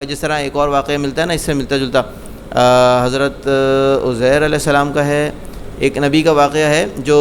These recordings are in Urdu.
جس طرح ایک اور واقعہ ملتا ہے نا اس سے ملتا جلتا، حضرت عزیر علیہ السلام کا ہے، ایک نبی کا واقعہ ہے جو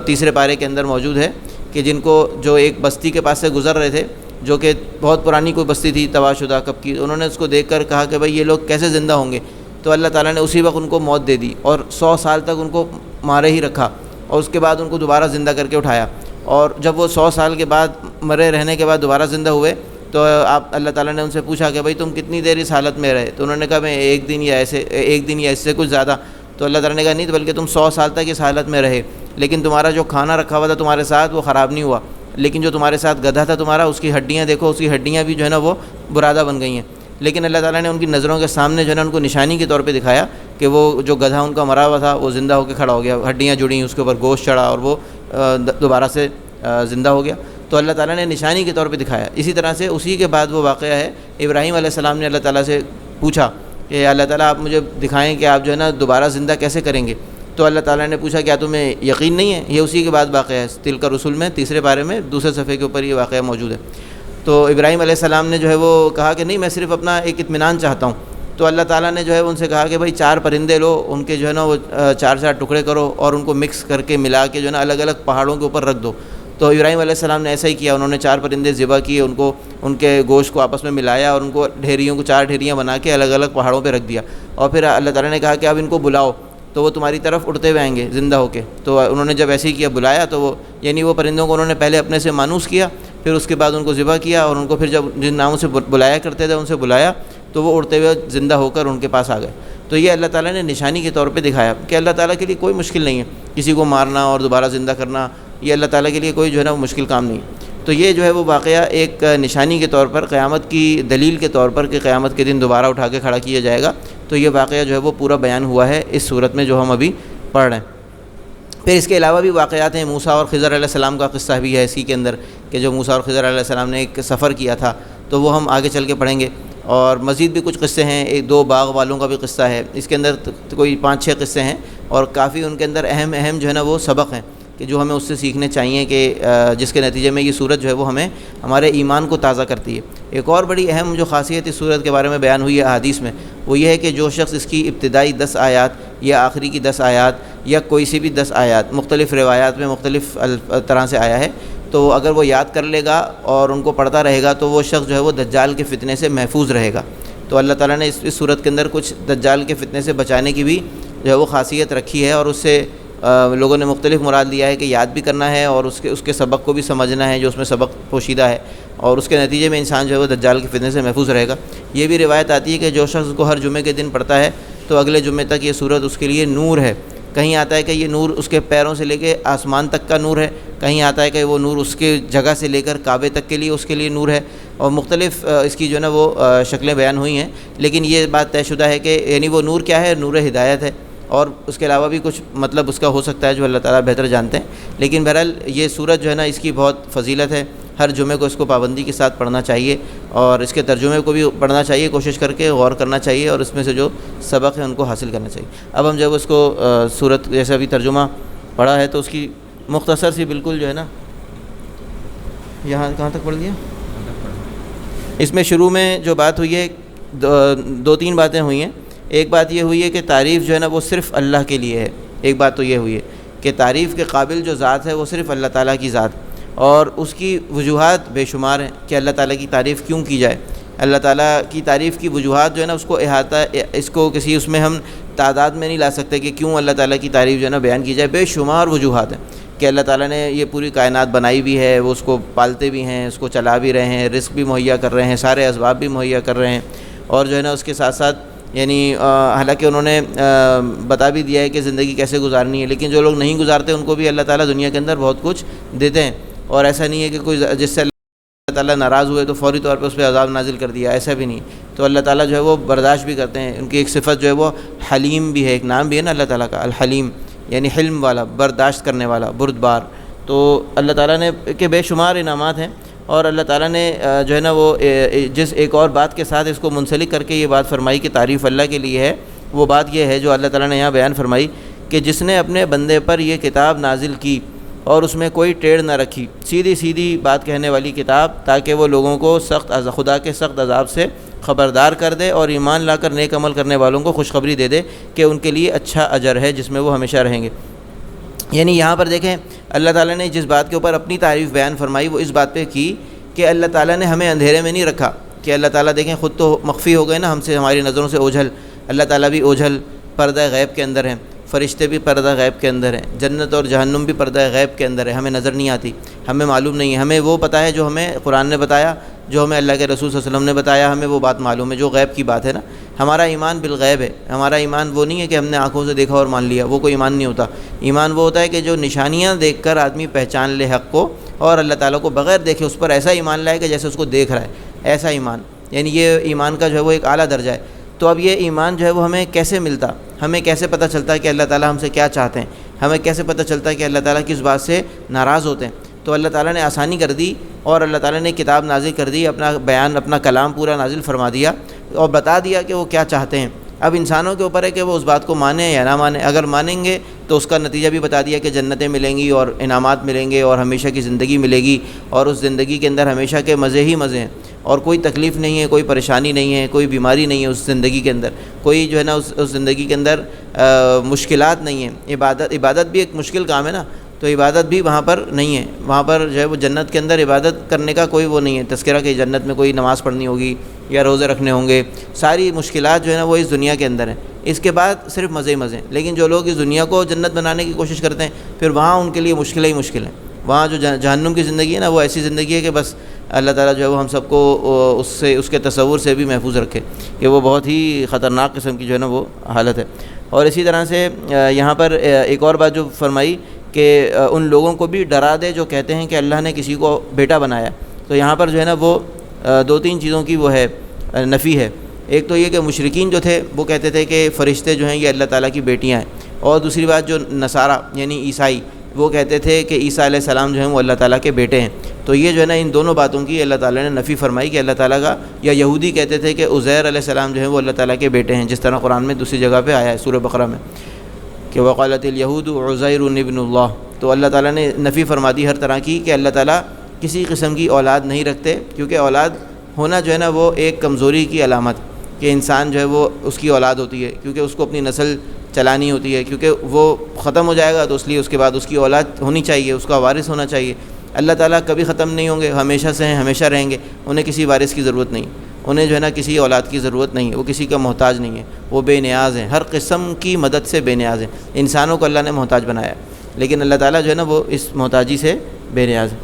تیسرے پارے کے اندر موجود ہے، کہ جن کو جو ایک بستی کے پاس سے گزر رہے تھے، جو کہ بہت پرانی کوئی بستی تھی تباہ شدہ کب کی، انہوں نے اس کو دیکھ کر کہا کہ بھائی یہ لوگ کیسے زندہ ہوں گے، تو اللہ تعالیٰ نے اسی وقت ان کو موت دے دی اور 100 سال تک ان کو مارے ہی رکھا، اور اس کے بعد ان کو دوبارہ زندہ کر کے اٹھایا، اور جب وہ 100 سال کے بعد مرے رہنے کے بعد دوبارہ زندہ ہوئے تو اللہ تعالیٰ نے ان سے پوچھا کہ بھائی تم کتنی دیر اس حالت میں رہے، تو انہوں نے کہا میں ایک دن یا اس سے کچھ زیادہ، تو اللہ تعالیٰ نے کہا نہیں تو بلکہ تم 100 سال تک اس حالت میں رہے، لیکن تمہارا جو کھانا رکھا ہوا تھا تمہارے ساتھ وہ خراب نہیں ہوا، لیکن جو تمہارے ساتھ گدھا تھا تمہارا، اس کی ہڈیاں دیکھو، اس کی ہڈیاں بھی جو ہے نا وہ برادہ بن گئی ہیں، لیکن اللہ تعالیٰ نے ان کی نظروں کے سامنے جو ہے نا ان کو نشانی کے طور پہ دکھایا کہ وہ جو گدھا ان کا مرا ہوا تھا وہ زندہ ہو کے کھڑا ہو گیا، ہڈیاں جڑیں، اس کے اوپر گوشت چڑھا اور وہ دوبارہ سے زندہ ہو گیا، تو اللہ تعالیٰ نے نشانی کے طور پہ دکھایا۔ اسی طرح سے اسی کے بعد وہ واقعہ ہے، ابراہیم علیہ السلام نے اللہ تعالیٰ سے پوچھا کہ اللہ تعالیٰ آپ مجھے دکھائیں کہ آپ جو ہے نا دوبارہ زندہ کیسے کریں گے، تو اللہ تعالیٰ نے پوچھا کیا تمہیں یقین نہیں ہے، یہ اسی کے بعد واقعہ ہے، تلک الرسل میں تیسرے پارے میں دوسرے صفحے کے اوپر یہ واقعہ موجود ہے۔ تو ابراہیم علیہ السلام نے جو ہے وہ کہا کہ نہیں میں صرف اپنا ایک اطمینان چاہتا ہوں، تو اللہ تعالیٰ نے جو ہے ان سے کہا کہ بھائی 4 پرندے لو، ان کے جو ہے نا وہ 4 ٹکڑے کرو اور ان کو مکس کر کے ملا کے جو ہے نا الگ الگ پہاڑوں کے اوپر رکھ دو، تو ابراہیم علیہ السلام نے ایسا ہی کیا، انہوں نے 4 پرندے ذبح کیے، ان کو ان کے گوشت کو آپس میں ملایا اور ان کو ڈھیریوں کو 4 ڈھیریاں بنا کے الگ الگ پہاڑوں پہ رکھ دیا، اور پھر اللہ تعالیٰ نے کہا کہ اب ان کو بلاؤ تو وہ تمہاری طرف اڑتے ہوئے آئیں گے زندہ ہو کے، تو انہوں نے جب ایسے ہی کیا بلایا تو وہ یعنی وہ پرندوں کو انہوں نے پہلے اپنے سے مانوس کیا، پھر اس کے بعد ان کو ذبح کیا اور ان کو پھر جب جن ناموں سے بلایا کرتے تھے ان سے بلایا تو وہ اڑتے ہوئے زندہ ہو کر ان کے پاس آ گئے۔ تو یہ اللہ تعالیٰ نے نشانی کے طور پہ دکھایا کہ اللہ تعالیٰ کے لیے کوئی مشکل نہیں ہے، کسی کو مارنا اور دوبارہ زندہ کرنا یہ اللہ تعالیٰ کے لیے کوئی جو ہے نا وہ مشکل کام نہیں۔ تو یہ جو ہے وہ واقعہ ایک نشانی کے طور پر، قیامت کی دلیل کے طور پر کہ قیامت کے دن دوبارہ اٹھا کے کھڑا کیا جائے گا، تو یہ واقعہ جو ہے وہ پورا بیان ہوا ہے اس صورت میں جو ہم ابھی پڑھ رہے ہیں۔ پھر اس کے علاوہ بھی واقعات ہیں، موسیٰ اور خضر علیہ السلام کا قصہ بھی ہے اسی کے اندر، کہ جو موسیٰ اور خضر علیہ السلام نے ایک سفر کیا تھا، تو وہ ہم آگے چل کے پڑھیں گے، اور مزید بھی کچھ قصے ہیں، 1-2 باغ والوں کا بھی قصہ ہے، اس کے اندر کوئی 5-6 قصے ہیں، اور کافی ان کے اندر اہم جو ہے نا وہ سبق ہیں کہ جو ہمیں اس سے سیکھنے چاہیے، کہ جس کے نتیجے میں یہ صورت جو ہے وہ ہمیں ہمارے ایمان کو تازہ کرتی ہے۔ ایک اور بڑی اہم جو خاصیت اس صورت کے بارے میں بیان ہوئی ہے احادیث میں، وہ یہ ہے کہ جو شخص اس کی ابتدائی 10 آیات یا آخری کی 10 آیات یا کوئی سی بھی 10 آیات، مختلف روایات میں مختلف طرح سے آیا ہے، تو اگر وہ یاد کر لے گا اور ان کو پڑھتا رہے گا تو وہ شخص جو ہے وہ دجال کے فتنے سے محفوظ رہے گا۔ تو اللہ تعالیٰ نے اس صورت کے اندر کچھ دجال کے فتنے سے بچانے کی بھی جو ہے وہ خاصیت رکھی ہے، اور اس سے لوگوں نے مختلف مراد لیا ہے کہ یاد بھی کرنا ہے اور اس کے سبق کو بھی سمجھنا ہے جو اس میں سبق پوشیدہ ہے، اور اس کے نتیجے میں انسان جو ہے وہ دجال کے فتنے سے محفوظ رہے گا۔ یہ بھی روایت آتی ہے کہ جو شخص کو ہر جمعے کے دن پڑھتا ہے تو اگلے جمعے تک یہ صورت اس کے لیے نور ہے۔ کہیں آتا ہے کہ یہ نور اس کے پیروں سے لے کے آسمان تک کا نور ہے، کہیں آتا ہے کہ وہ نور اس کے جگہ سے لے کر کعبے تک کے لیے اس کے لیے نور ہے، اور مختلف اس کی جو ہے نا وہ شکلیں بیان ہوئی ہیں، لیکن یہ بات طے شدہ ہے کہ یعنی وہ نور کیا ہے، نور ہدایت ہے، اور اس کے علاوہ بھی کچھ مطلب اس کا ہو سکتا ہے جو اللہ تعالیٰ بہتر جانتے ہیں، لیکن بہرحال یہ صورت جو ہے نا اس کی بہت فضیلت ہے، ہر جمعے کو اس کو پابندی کے ساتھ پڑھنا چاہیے، اور اس کے ترجمے کو بھی پڑھنا چاہیے، کوشش کر کے غور کرنا چاہیے، اور اس میں سے جو سبق ہے ان کو حاصل کرنا چاہیے۔ اب ہم جب اس کو صورت جیسا بھی ترجمہ پڑھا ہے تو اس کی مختصر سی بالکل جو ہے نا، یہاں کہاں تک پڑھ لیا؟ اس میں شروع میں جو بات ہوئی ہے 2-3 باتیں ہوئی ہیں۔ ایک بات یہ ہوئی ہے کہ تعریف جو ہے نا وہ صرف اللہ کے لیے ہے، ایک بات تو یہ ہوئی ہے کہ تعریف کے قابل جو ذات ہے وہ صرف اللہ تعالیٰ کی ذات، اور اس کی وجوہات بے شمار ہیں کہ اللہ تعالیٰ کی تعریف کیوں کی جائے۔ اللہ تعالیٰ کی تعریف کی وجوہات جو ہے نا اس کو احاطہ، اس کو کسی اس میں ہم تعداد میں نہیں لا سکتے کہ کیوں اللہ تعالیٰ کی تعریف جو ہے نا بیان کی جائے۔ بے شمار وجوہات ہیں کہ اللہ تعالیٰ نے یہ پوری کائنات بنائی بھی ہے، وہ اس کو پالتے بھی ہیں، اس کو چلا بھی رہے ہیں، رزق بھی مہیا کر رہے ہیں، سارے اسباب بھی مہیا کر رہے ہیں، اور جو ہے نا اس کے ساتھ ساتھ یعنی حالانکہ انہوں نے بتا بھی دیا ہے کہ زندگی کیسے گزارنی ہے، لیکن جو لوگ نہیں گزارتے ان کو بھی اللہ تعالیٰ دنیا کے اندر بہت کچھ دیتے ہیں، اور ایسا نہیں ہے کہ کوئی جس سے اللہ تعالیٰ ناراض ہوئے تو فوری طور پہ اس پہ عذاب نازل کر دیا، ایسا بھی نہیں۔ تو اللہ تعالیٰ جو ہے وہ برداشت بھی کرتے ہیں، ان کی ایک صفت جو ہے وہ حلیم بھی ہے، ایک نام بھی ہے نا اللہ تعالیٰ کا الحلیم، یعنی حلم والا، برداشت کرنے والا، بردبار۔ تو اللہ تعالیٰ نے کے بے شمار انعامات ہیں، اور اللہ تعالیٰ نے جو ہے نا وہ جس ایک اور بات کے ساتھ اس کو منسلک کر کے یہ بات فرمائی کہ تعریف اللہ کے لیے ہے، وہ بات یہ ہے جو اللہ تعالیٰ نے یہاں بیان فرمائی کہ جس نے اپنے بندے پر یہ کتاب نازل کی اور اس میں کوئی ٹیڑھ نہ رکھی، سیدھی بات کہنے والی کتاب، تاکہ وہ لوگوں کو خدا کے سخت عذاب سے خبردار کر دے اور ایمان لا کر نیک عمل کرنے والوں کو خوشخبری دے دے کہ ان کے لیے اچھا اجر ہے جس میں وہ ہمیشہ رہیں گے۔ یعنی یہاں پر دیکھیں اللہ تعالیٰ نے جس بات کے اوپر اپنی تعریف بیان فرمائی وہ اس بات پہ کی کہ اللہ تعالیٰ نے ہمیں اندھیرے میں نہیں رکھا، کہ اللہ تعالیٰ دیکھیں خود تو مخفی ہو گئے نا ہم سے، ہماری نظروں سے اوجھل، اللہ تعالیٰ بھی اوجھل پردہ غیب کے اندر ہیں، فرشتے بھی پردہ غیب کے اندر ہیں، جنت اور جہنم بھی پردہ غیب کے اندر ہے، ہمیں نظر نہیں آتی، ہمیں معلوم نہیں ہے، ہمیں وہ پتہ ہے جو ہمیں قرآن نے بتایا، جو ہمیں اللہ کے رسول صلی اللہ علیہ وسلم نے بتایا، ہمیں وہ بات معلوم ہے جو غیب کی بات ہے نا۔ ہمارا ایمان بالغیب ہے، ہمارا ایمان وہ نہیں ہے کہ ہم نے آنکھوں سے دیکھا اور مان لیا، وہ کوئی ایمان نہیں ہوتا۔ ایمان وہ ہوتا ہے کہ جو نشانیاں دیکھ کر آدمی پہچان لے حق کو اور اللہ تعالیٰ کو بغیر دیکھے اس پر ایسا ایمان لائے کہ جیسے اس کو دیکھ رہا ہے، ایسا ایمان، یعنی یہ ایمان کا جو ہے وہ ایک اعلیٰ درجہ ہے۔ تو اب یہ ایمان جو ہے وہ ہمیں کیسے ملتا، ہمیں کیسے پتہ چلتا ہے کہ اللہ تعالیٰ ہم سے کیا چاہتے ہیں، ہمیں کیسے پتہ چلتا ہے کہ اللہ تعالیٰ کس بات سے ناراض ہوتے ہیں؟ تو اللہ تعالیٰ نے آسانی کر دی اور اللہ تعالیٰ نے کتاب نازل کر دی، اپنا بیان، اپنا کلام پورا نازل فرما دیا اور بتا دیا کہ وہ کیا چاہتے ہیں۔ اب انسانوں کے اوپر ہے کہ وہ اس بات کو مانیں یا نہ مانیں۔ اگر مانیں گے تو اس کا نتیجہ بھی بتا دیا کہ جنتیں ملیں گی اور انعامات ملیں گے اور ہمیشہ کی زندگی ملے گی، اور اس زندگی کے اندر ہمیشہ کے مزے ہی مزے ہیں اور کوئی تکلیف نہیں ہے، کوئی پریشانی نہیں ہے، کوئی بیماری نہیں ہے اس زندگی کے اندر، کوئی جو ہے نا اس زندگی کے اندر مشکلات نہیں ہیں۔ عبادت بھی ایک مشکل کام ہے نا، تو عبادت بھی وہاں پر نہیں ہے، وہاں پر جو ہے وہ جنت کے اندر عبادت کرنے کا کوئی وہ نہیں ہے تذکرہ کہ جنت میں کوئی نماز پڑھنی ہوگی یا روزے رکھنے ہوں گے۔ ساری مشکلات جو ہے نا وہ اس دنیا کے اندر ہیں، اس کے بعد صرف مزے ہی مزے ہیں۔ لیکن جو لوگ اس دنیا کو جنت بنانے کی کوشش کرتے ہیں پھر وہاں ان کے لیے مشکلیں ہی مشکل ہیں۔ وہاں جو جہنم کی زندگی ہے نا وہ ایسی زندگی ہے کہ بس اللہ تعالیٰ جو ہے وہ ہم سب کو اس کے تصور سے بھی محفوظ رکھے، کہ وہ بہت ہی خطرناک قسم کی جو ہے نا وہ حالت ہے۔ اور اسی طرح سے یہاں پر ایک اور بات جو فرمائی کہ ان لوگوں کو بھی ڈرا دے جو کہتے ہیں کہ اللہ نے کسی کو بیٹا بنایا۔ تو یہاں پر جو ہے نا وہ دو تین چیزوں کی وہ ہے نفی ہے۔ ایک تو یہ کہ مشرکین جو تھے وہ کہتے تھے کہ فرشتے جو ہیں یہ اللہ تعالیٰ کی بیٹیاں ہیں، اور دوسری بات جو نصارہ یعنی عیسائی وہ کہتے تھے کہ عیسیٰ علیہ السلام جو ہیں وہ اللہ تعالیٰ کے بیٹے ہیں۔ تو یہ جو ہے نا ان دونوں باتوں کی اللہ تعالیٰ نے نفی فرمائی کہ اللہ تعالیٰ کا، یا یہودی کہتے تھے کہ عزیر علیہ السلام جو ہیں وہ اللہ تعالیٰ کے بیٹے ہیں، جس طرح قرآن میں دوسری جگہ پہ آیا ہے سورہ بقرہ میں کہ وقالت الیہود عزیر ابن اللہ۔ تو اللہ تعالیٰ نے نفی فرما دی ہر طرح کی کہ اللہ تعالیٰ کسی قسم کی اولاد نہیں رکھتے، کیونکہ اولاد ہونا جو ہے نا وہ ایک کمزوری کی علامت کہ انسان جو ہے وہ اس کی اولاد ہوتی ہے، کیونکہ اس کو اپنی نسل چلانی ہوتی ہے، کیونکہ وہ ختم ہو جائے گا تو اس لیے اس کے بعد اس کی اولاد ہونی چاہیے، اس کا وارث ہونا چاہیے۔ اللہ تعالیٰ کبھی ختم نہیں ہوں گے، ہمیشہ سے ہیں، ہمیشہ رہیں گے، انہیں کسی وارث کی ضرورت نہیں، انہیں جو ہے نا کسی اولاد کی ضرورت نہیں ہے، وہ کسی کا محتاج نہیں ہے، وہ بے نیاز ہیں، ہر قسم کی مدد سے بے نیاز ہیں۔ انسانوں کو اللہ نے محتاج بنایا، لیکن اللہ تعالیٰ جو ہے نا وہ اس محتاجی سے بے نیاز ہے۔